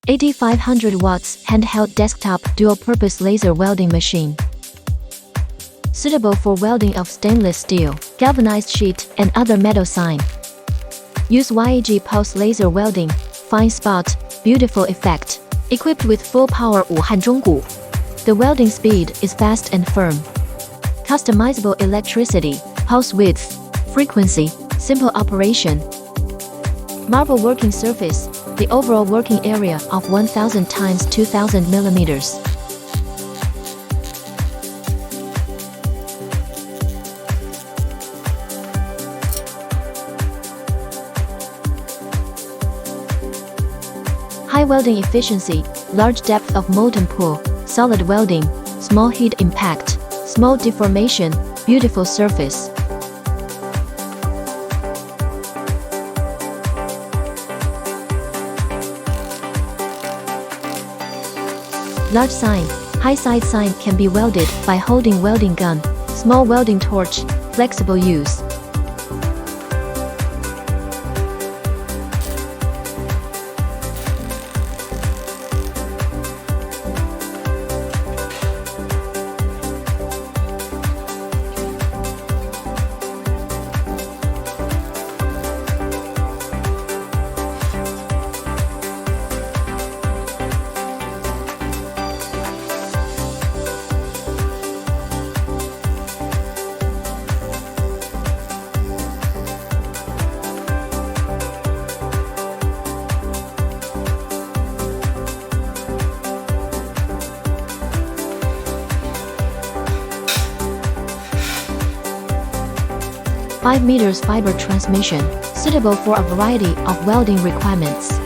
8500 watts handheld desktop dual-purpose laser welding machine. Suitable for welding of stainless steel, galvanized sheet, and other metal sign. Use YAG pulse laser welding, fine spot, beautiful effect. Equipped with full power 武汉中鼓. The welding speed is fast and firm. Customizable electricity, pulse width, frequency, simple operation. Marble working surface, the overall working area of 1000 times 2000 millimeters. High welding efficiency, large depth of molten pool, solid welding, small heat impact, small deformation, beautiful surface. Large sign, high side sign can be welded by holding welding gun, small welding torch, flexible use. "5 meters fiber transmission, suitable for a variety of welding requirements.